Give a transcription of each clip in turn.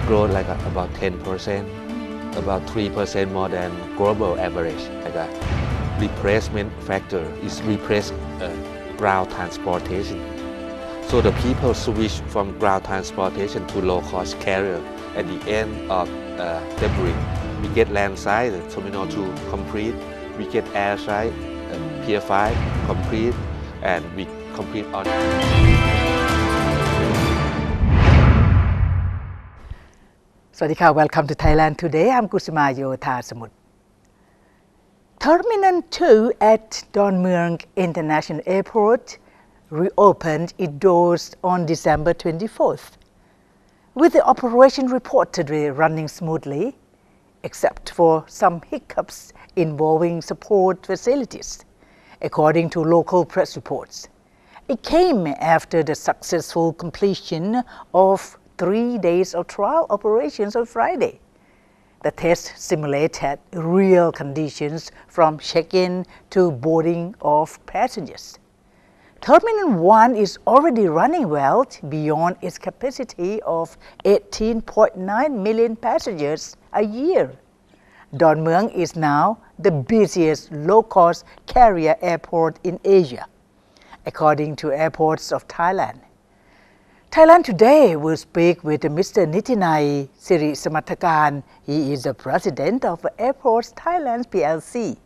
grown like about 10%, about 3% more than global average. Like a replacement factor is replace ground transportation. So the people switch from ground transportation to low-cost carrier. At the end of February, we get land side terminal 2 complete, we get air side Pier 5 complete, and we complete on. Swadika, welcome to Thailand today. I'm Kusuma Yothasamut. Terminal 2 at Dornmueang International Airport reopened its doors on December 24th, with the operation reportedly running smoothly, except for some hiccups involving support facilities, according to local press reports. It came after the successful completion of 3 days of trial operations on Friday. The test simulated real conditions from check-in to boarding of passengers. Terminal 1 is already running well beyond its capacity of 18.9 million passengers a year. Dornmueang is now the busiest low-cost carrier airport in Asia, according to Airports of Thailand. Thailand Today will speak with Mr. Nitinai Sirismatthakarn. He is the president of Airports Thailand PLC,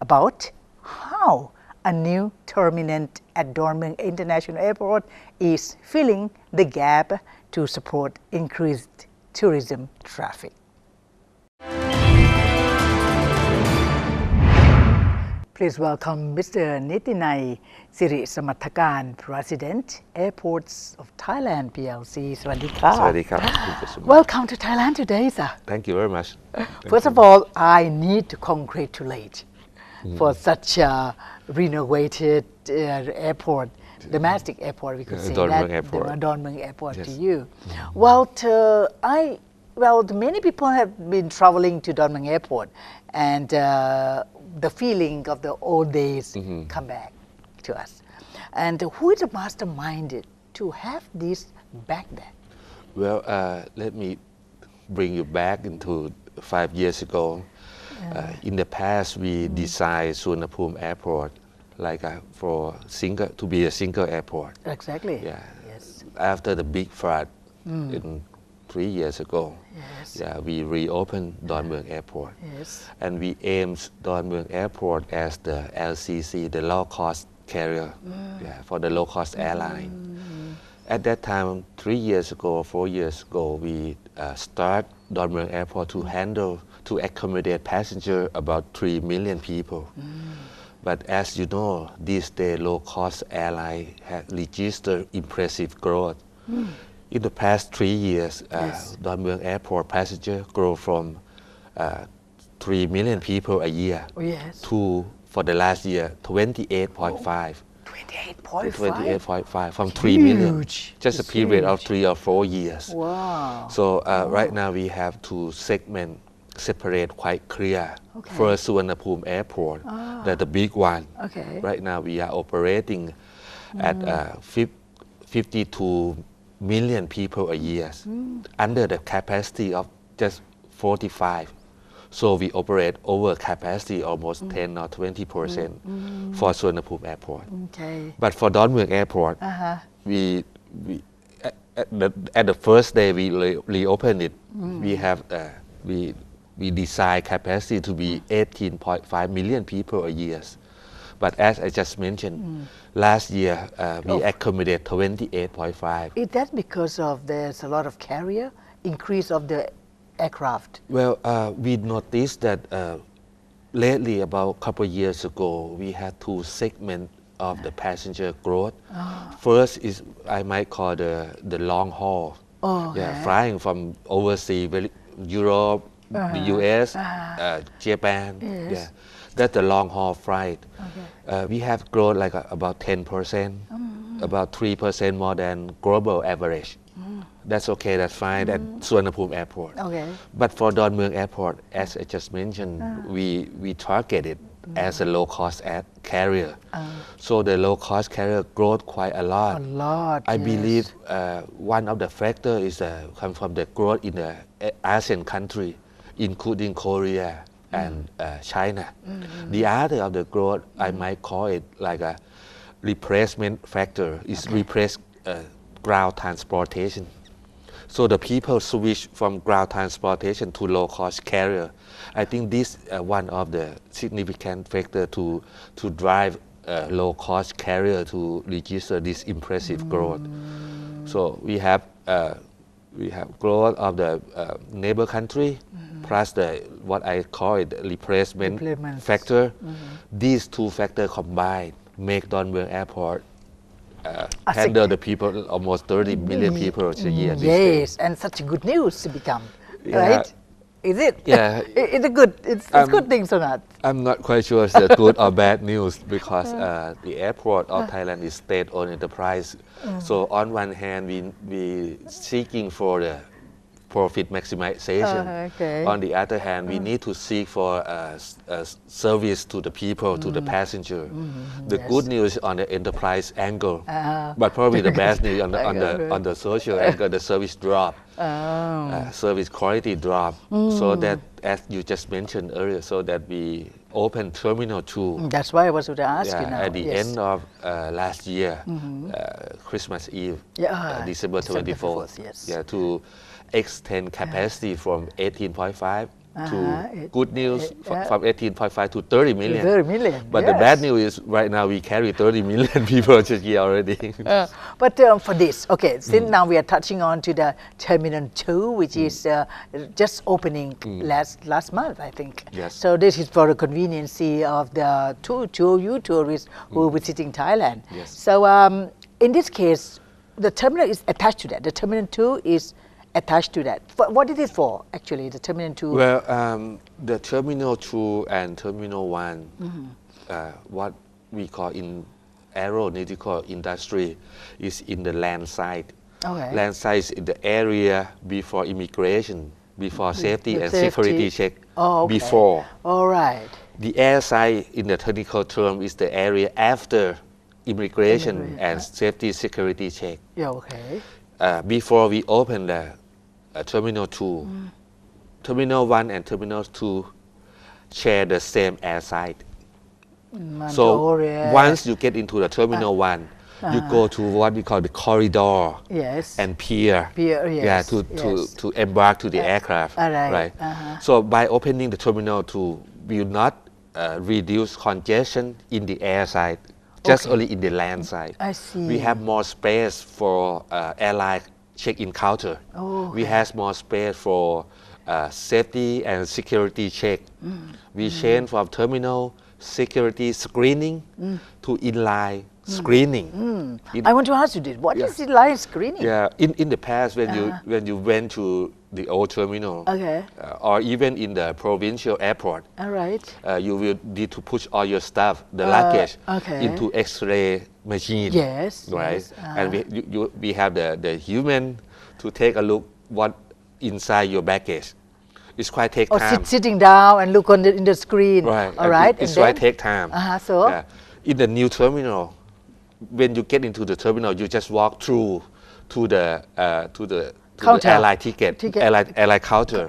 about how a new terminal at Dornmueang International Airport is filling the gap to support increased tourism traffic. Please welcome Mr. Nitinai Sirismatthakarn, President, Airports of Thailand PLC. Swadika. Swadika. Welcome to Thailand today, sir. Thank you very much. First of all, I need to congratulate for such a renovated airport, domestic airport, we could say Dornmueang that, Airport. the Dornmueang Airport Yes. to you. Many people have been traveling to Dornmueang Airport, and the feeling of the old days come back to us. And who is the mastermind to have this back there? Well, let me bring you back into 5 years ago. In the past, we designed Suvarnabhumi Airport to be a single airport. Exactly. Yeah. Yes. After the big flood in 3 years ago, Yes. we reopened Dornmueang Airport. Yes. And we aimed Dornmueang Airport as the LCC, the low-cost carrier, for the low-cost airline. At that time, 3 years ago or 4 years ago, we started Dornmueang Airport to accommodate passengers about 3 million people. But as you know, these days low-cost airline have registered impressive growth. In the past 3 years, Dornmueang Airport passenger grow from 3 million people a year to, for the last year, 28.5. 28.5 from 3 million. Just a period of 3 or 4 years. Wow. So right now we have two segments separate quite clear. Okay. First, Suvarnabhumi Airport, that's the big one. Okay. Right now we are operating at 52 million people a year, under the capacity of just 45. So we operate over capacity almost 10 or 20% for Suvarnabhumi Airport. Okay. But for Dornmueang Airport, we at the first day we reopened it, we have we design capacity to be 18.5 million people a year. But as I just mentioned, last year we accommodate 28.5. Is that because of there's a lot of carrier, increase of the aircraft? Well, we noticed that lately, about a couple of years ago, we had two segments of the passenger growth. First is, I might call the long haul, flying from overseas, Europe, the US, Japan. Yes. That's the long haul flight. We have grown like about 10%, about 3% more than global average. That's okay, that's fine at Suvarnabhumi Airport. Okay. But for Dornmueang Airport, as I just mentioned, we targeted as a low-cost carrier. So the low-cost carrier growth quite a lot. A lot. I yes. believe one of the factors is come from the growth in the ASEAN country, including Korea and China. The other of the growth, I might call it like a replacement factor, is replace ground transportation. So the people switch from ground transportation to low-cost carrier. I think this is one of the significant factor to drive low-cost carrier to register this impressive growth. So we have growth of the neighbor country plus the what I call it replacement factor. These two factors combined make Don Mueang Airport handle the people, almost 30 million people a year. Yes, and such good news to become, right? Is it? Yeah. It's a good, it's good things or not? I'm not quite sure if it's good or bad news because the airport of Thailand is state-owned enterprise. So on one hand, we seeking for the profit maximization. On the other hand, we need to seek for service to the people, to the passenger. The good news on the enterprise angle, but probably the bad news on the social angle, the service drop, service quality drop. So that, as you just mentioned earlier, so that we open Terminal 2. That's why I was going to ask you now. At the end of last year, Christmas Eve, December 24th. Yes. To extend capacity from 18.5 to good news from 18.5 to 30 million. 30 million. But the bad news is right now we carry 30 million people a year already. But for this, since now we are touching on to the Terminal 2, which is just opening last month, I think. Yes. So this is for the convenience of the you tourists who are visiting Thailand. Yes. So in this case, the terminal is attached to that. The Terminal 2 is attached to that. What is it for, actually, the Terminal 2? Well, the Terminal 2 and Terminal 1, what we call in aeronautical industry, is in the land side. Land side is in the area before immigration, before safety and security check. Before. All right. The air side, in the technical term, is the area after immigration and safety security check. Before we open the Terminal 2, Terminal 1 and Terminal 2 share the same air side. So once you get into the Terminal 1, you go to what we call the corridor and pier, to embark to the aircraft. Right. So by opening the Terminal 2, we will not reduce congestion in the air side, just only in the land side. I see. We have more space for airline check-in counter. We have more space for safety and security check. We change from terminal security screening to inline screening. I want to ask you this. What is inline screening? In the past, when you went to the old terminal, or even in the provincial airport, you will need to push all your stuff, the luggage, into X-ray machine. Right. And we have the human to take a look what inside your baggage. It's quite take time. Sitting down and look in the screen. Right. It's quite take time. In the new terminal, when you get into the terminal, you just walk through to the airline ticket. Airline counter.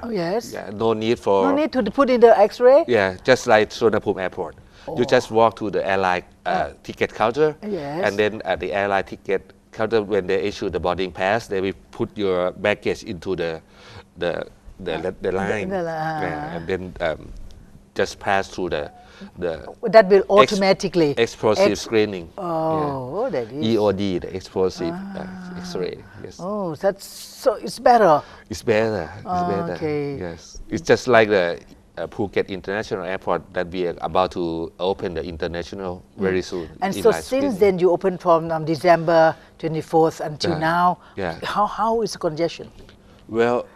No need to put in the X-ray. Just like Suvarnabhumi Airport. You just walk to the airline ticket counter, and then at the airline ticket counter, when they issue the boarding pass, they will put your baggage into the line, and then just pass through the that will automatically explosive screening. That is EOD, the explosive X-ray. So it's better. It's better. Yes, it's just like the Phuket International Airport that we are about to open the international very soon. And so since then you opened from December 24th until now. How is the congestion? Well,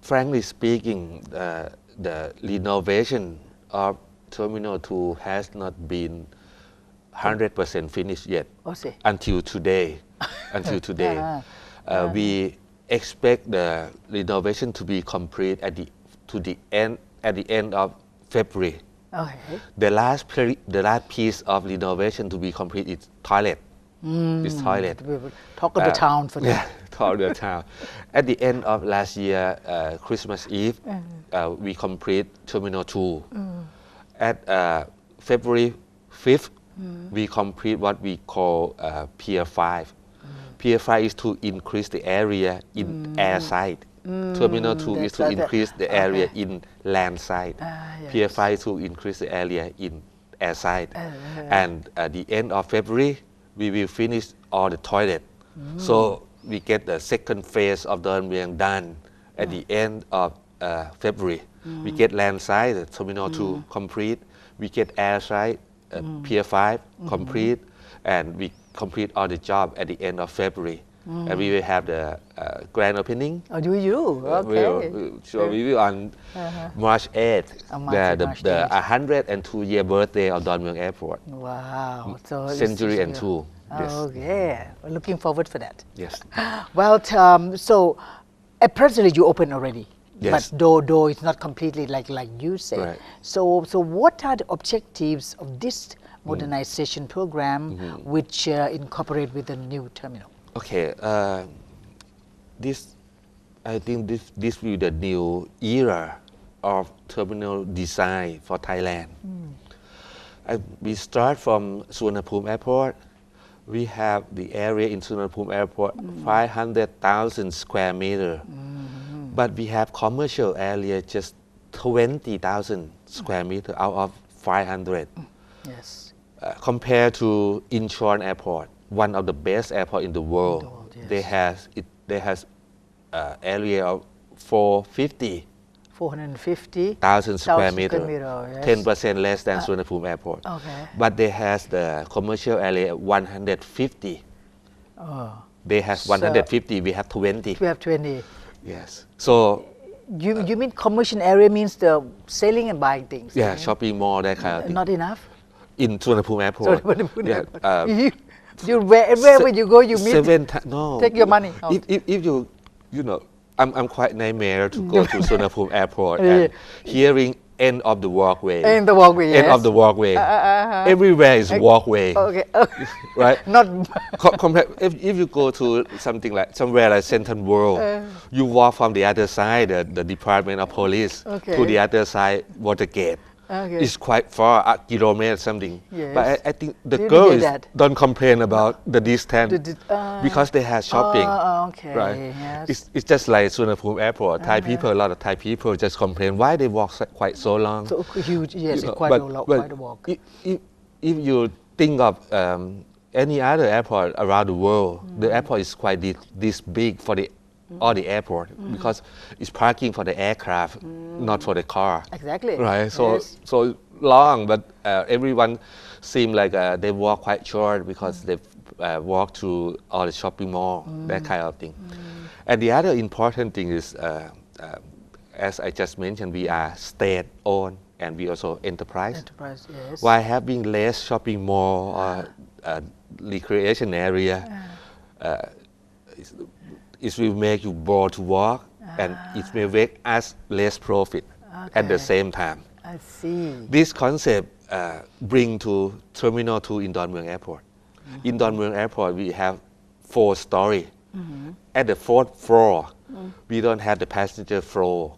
frankly speaking, the renovation of Terminal 2 has not been 100% finished yet until today. We expect the renovation to be complete at the end of February Okay. The last piece of renovation to be complete is toilet. It's toilet. We will talk of the town for that. Yeah, talk of the town. At the end of last year, Christmas Eve, we complete Terminal 2. At February 5th, we complete what we call Pier 5. Pier 5 is to increase the area in air side. Terminal 2 is to increase the area in land side. Yes. Pier 5 is to increase the area in air side. And at the end of February, we will finish all the toilet. So we get the second phase of Don Mueang done at the end of February. We get land side, the Terminal 2 complete. We get air side, Pier 5 complete. And we complete all the job at the end of February. And we will have the grand opening. Oh, do you? Okay. We will on March 8th, the 102-year birthday of Don Mueang Airport. Wow. So Century and 2. Yes. Okay. We're looking forward for that. Yes. Well, so at presently you open already. Yes. But though it's not completely like you said. Right. So what are the objectives of this modernization program which incorporate with the new terminal? Okay, I think this will be the new era of terminal design for Thailand. We start from Suvarnabhumi Airport. We have the area in Suvarnabhumi Airport, 500,000 square meter. But we have commercial area just 20,000 square meter out of 500. Yes. Compared to Incheon Airport, one of the best airport in the world, yes. they has area of 450,000 square meter, yes. 10% less than Suvarnabhumi Airport. Okay. But they has the commercial area 150. Oh. They have 150, we have 20. We have 20. Yes. So you mean commercial area means the selling and buying things? yeah, shopping mall, that kind of thing. Not enough? In Suvarnabhumi Airport. Wherever you go, you meet. No. Take your money. Oh. If you know, I'm quite nightmare to go to Suvarnabhumi Airport and hearing end of the walkway. End the walkway. End yes. of the walkway. Everywhere is walkway. Okay. Right. Not. If you go to something like somewhere like Central World, you walk from the other side, the Department of Police, to the other side, Watergate. Okay. It's quite far, a kilometer something. Yes. But I think the They girls did that. don't complain about the distance because they have shopping. Okay. Right. Yes. It's just like Suvarnabhumi Airport. Thai people, a lot of Thai people just complain why they walk quite so long. So huge. Yes, You know, quite a walk. If you think of any other airport around the world, the airport is quite this big for all the airport because it's parking for the aircraft, not for the car. Exactly. Right. So yes. so long, but everyone seem like they walk quite short because they walk to all the shopping mall, that kind of thing. And the other important thing is, as I just mentioned, we are state-owned and we also enterprise. Enterprise, yes. While having less shopping mall or recreation area, it will make you bored to walk and it will make us less profit at the same time. I see. This concept bring to Terminal 2 in Don Mueang Airport. In Don Mueang Airport, we have 4 stories. At the 4th floor, we don't have the passenger floor.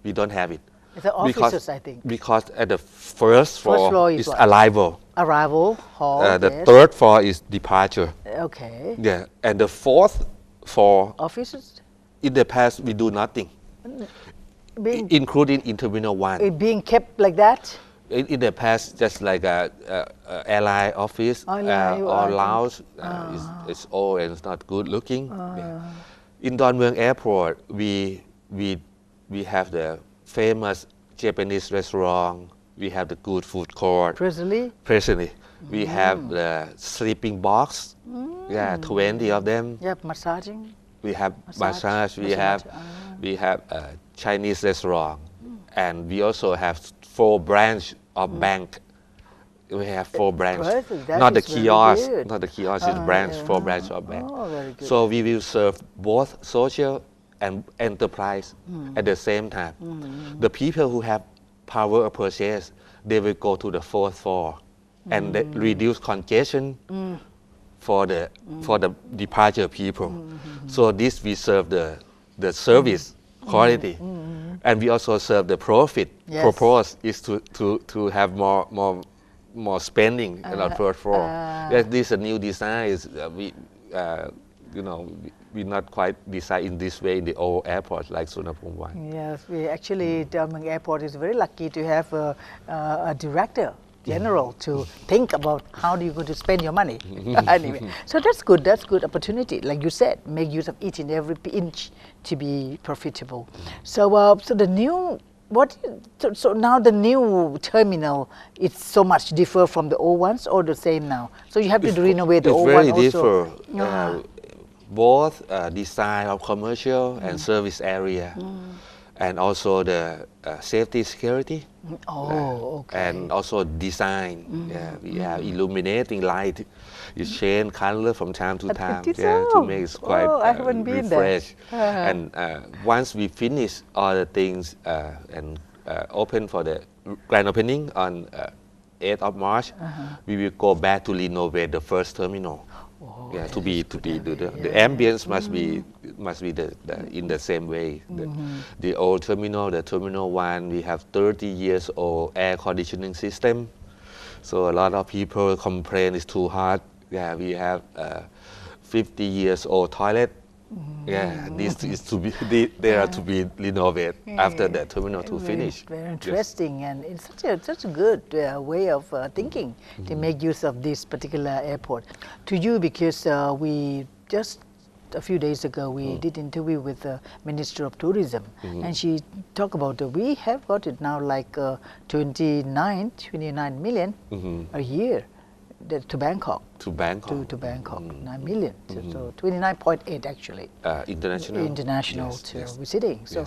We don't have it. It's the offices, I think. Because at the first floor is what? arrival. Arrival hall. The yes. 3rd floor is departure. Okay. Yeah, and the 4th floor. Offices. In the past, we do nothing, including in Terminal 1. It being kept like that. In the past, just like a airline office or lounge, it's old and it's not good looking. Yeah. In Don Mueang Airport, we have the famous Japanese restaurant. We have the good food court. Presently. We have the sleeping box. Yeah, 20 of them. Yep, massaging. We have massage. We have a Chinese restaurant, and we also have 4 branches of bank. We have 4 branches, not the kiosk. Not the kiosk. It's branch. 4 branches of bank. Oh, very good. So we will serve both social and enterprise at the same time. The people who have power of purchase, they will go to the fourth floor and they reduce congestion for the departure people. So this we serve the service quality, and we also serve the profit. Yes. Purpose is to have more spending on our third floor. This is a new design. Is we not quite design in this way in the old airport like Suvarnabhumi 1. Yes, we actually, Dongmyeong Airport is very lucky to have a director general to think about how do you going to spend your money. Anyway, so that's good opportunity. Like you said, make use of each and every inch to be profitable. So, so the new, so now the new terminal, it's so much differ from the old ones or the same now? So you have to renovate the old one also? It's very different. Both design of commercial and service area, and also the safety security. Okay. And also design. We have illuminating light. You change color from time to time. To make it quite refresh. And once we finish all the things and open for the grand opening on 8th of March, we will go back to renovate the first terminal. The ambience must be in the same way. The old terminal, the Terminal 1, we have 30 years old air conditioning system. So a lot of people complain it's too hot. We have 50 years old toilet. This is to be they are to be renovated after the Terminal 2 finish. Very interesting, and it's such a good way of thinking to make use of this particular airport. To you, because we just a few days ago we did interview with the Minister of Tourism, and she talked about we have got it now like 29 million a year. To Bangkok. To Bangkok, 9 million. So 29.8 actually. International visiting. So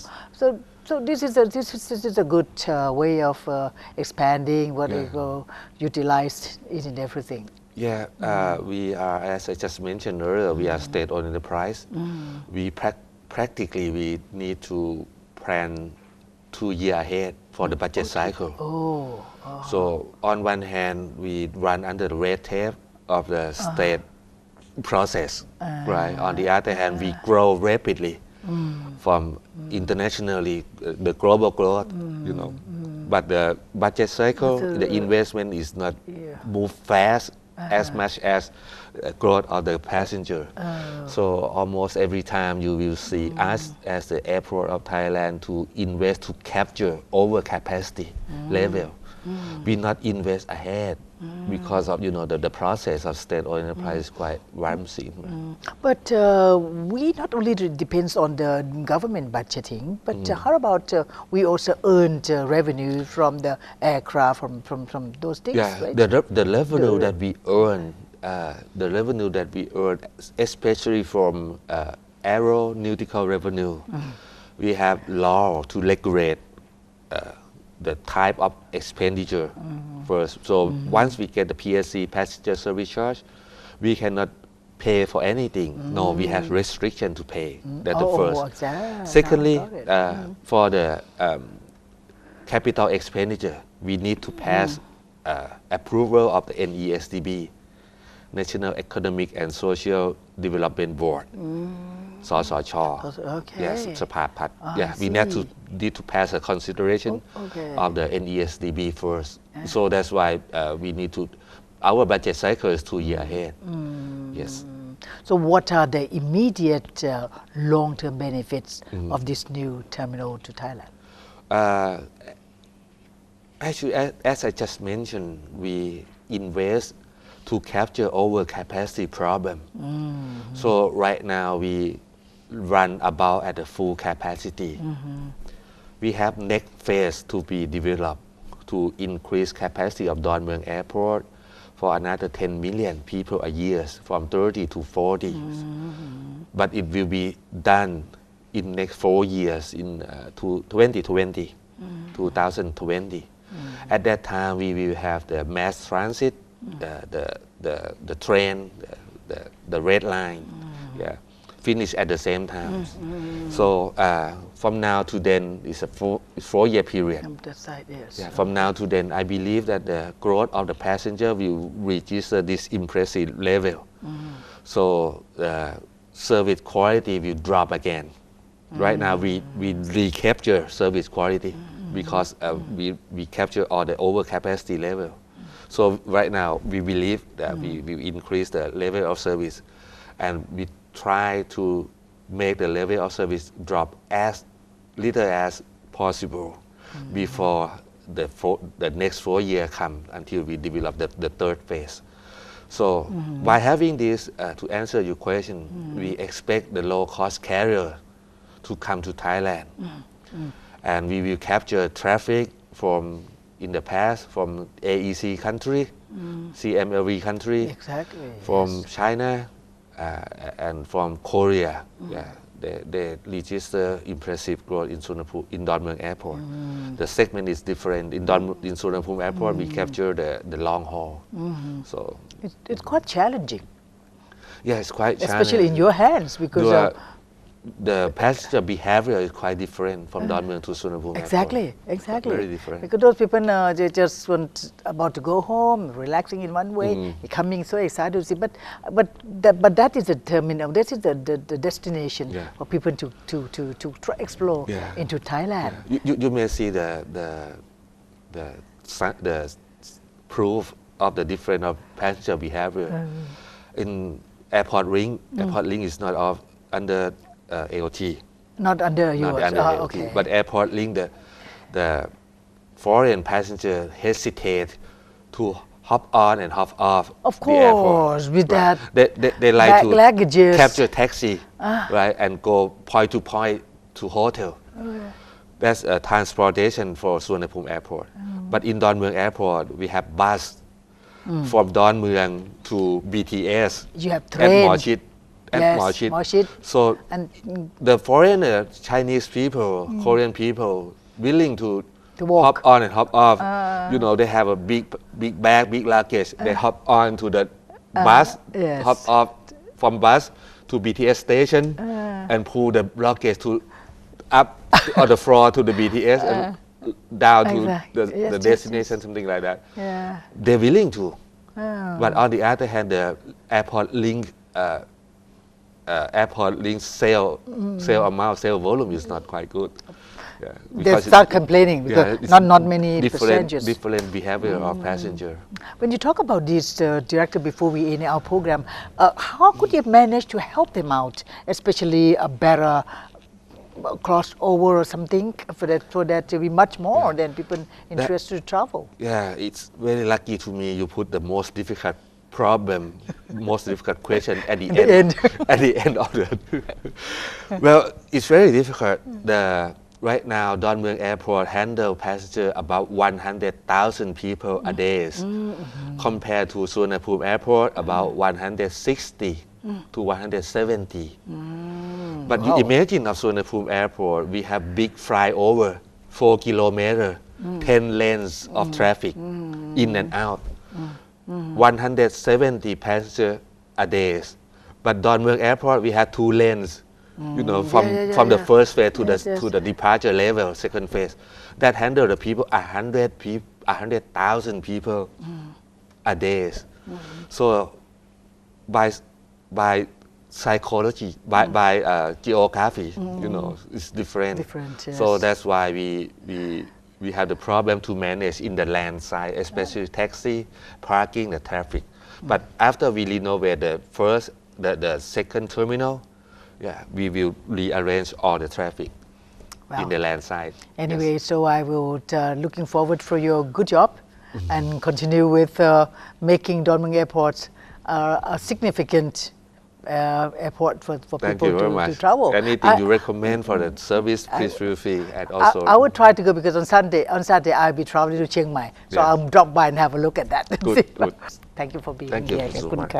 this is a good way of expanding what they go utilize it in everything. We are, as I just mentioned earlier, we are state-owned enterprise. We practically we need to plan 2 years ahead for the budget cycle. So on one hand, we run under the red tape of the state process, right? On the other hand, we grow rapidly from internationally, the global growth, But the budget cycle, the investment is not move fast as much as growth of the passenger. So almost every time you will see us as the airport of Thailand to invest to capture overcapacity level. We not invest ahead because of the process of state-owned enterprise is quite clumsy. But we not only depends on the government budgeting, but how about we also earned revenue from the aircraft from those things? Right? The revenue that we earn, especially from aeronautical revenue, we have law to regulate the type of expenditure first. So once we get the PSC, passenger service charge, we cannot pay for anything. No, we have restriction to pay. That's the first. Exactly. Secondly, for the capital expenditure, we need to pass approval of the NESDB, National Economic and Social Development Board. Yes, Sapapat. We need to pass a consideration of the NESDB first. So that's why we need to. Our budget cycle is 2 years ahead. Yes. So what are the immediate long-term benefits of this new terminal to Thailand? Actually, as I just mentioned, we invest to capture overcapacity problem. So right now we run about at the full capacity. We have next phase to be developed to increase capacity of Dongmyeong Airport for another 10 million people a year, from 30 to 40. But it will be done in next 4 years in 2020. At that time, we will have the mass transit, the train, the red line. finish at the same time. So from now to then is a four-year period. That side, yes. Yeah, from now to then, I believe that the growth of the passenger will register this impressive level. So service quality will drop again. Right now, we recapture service quality because we capture all the overcapacity level. So right now, we believe that we will increase the level of service, and we try to make the level of service drop as little as possible before the next 4 years come until we develop the third phase. So by having this, to answer your question, we expect the low-cost carrier to come to Thailand, and we will capture traffic from in the past from AEC country, CMLV country, Exactly. from China, and from Korea. Yeah, they register impressive growth in Suvarnabhumi, in Don Mueang Airport. The segment is different. In Suvarnabhumi Airport, we capture the long haul. So It's quite challenging, yeah, it's quite challenging. especially in your hands, because the passenger behavior is quite different from Don Mueang to Suvarnabhumi exactly, Airport. exactly. Very different. Because those people, they just want about to go home, relaxing in one way, coming so excited to see. But that is the terminal. That is the destination for people to try explore into Thailand. You may see the proof of the different of passenger behavior in airport ring. Airport ring is not under AOT. Not under yours. Not under AOT. Okay. But airport link, the foreign passenger hesitate to hop on and hop off Of the airport. course, with that They like to luggages. capture taxi, right, and go point to hotel. That's transportation for Suvarnabhumi Airport. But in Don Mueang Airport, we have bus from Don Mueang to BTS. You have At trains. Morchit. At Morchit. So And the foreigner, Chinese people, Korean people, willing to walk. hop on and hop off. You know, they have a big bag, big luggage. They hop on to the bus, yes. hop off from bus to BTS station, and pull the luggage up on the floor to the BTS and down to Exactly. the destination, something like that. Yeah. They're willing to. But on the other hand, the airport link sale amount, sale volume is not quite good. Yeah, They start complaining because it's not many passengers. different behavior of passenger. When you talk about this, Director, before we end our program, how could you manage to help them out, especially a better crossover or something, so that there will be much more than people interested to travel? Yeah, it's very lucky to me you put the most difficult problem, most difficult question at the end. At the end of the. Well, it's very difficult. Right now, Don Mueang Airport handle passenger about 100,000 people a day, compared to Suvarnabhumi Airport about 160 to 170. But you imagine of Suvarnabhumi Airport, we have big flyover, 4 kilometers, 10 lanes of traffic in and out. 170 passengers a day. But Don Mueang Airport, we have 2 lanes. You know, from the first phase to the departure level, second phase, that handle the people 100,000 people a day. So by psychology, by geography, you know, it's different. Yes. So that's why we have the problem to manage in the land side, especially taxi, parking, the traffic. But after we renovate the second terminal, we will rearrange all the traffic in the land side. Anyway, so I will looking forward for your good job and continue with making Don Mueang Airport a significant airport for people to travel. Anything you recommend for the service, please feel free. And also, I would try to go because on Saturday I'll be traveling to Chiang Mai, so I'll drop by and have a look at that. Good. Thank you for being Thank here. you so much.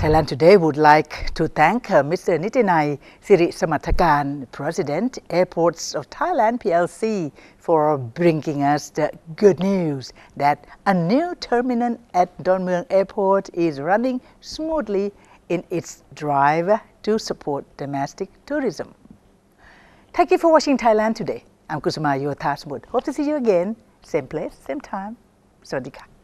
Thailand Today would like to thank Mr. Nitinai Sirismatthakarn, President, Airports of Thailand PLC, for bringing us the good news that a new terminal at Don Mueang Airport is running smoothly in its drive to support domestic tourism. Thank you for watching Thailand Today. I'm Kusuma Yotha Smut. Hope to see you again. Same place, same time. สวัสดีค่ะ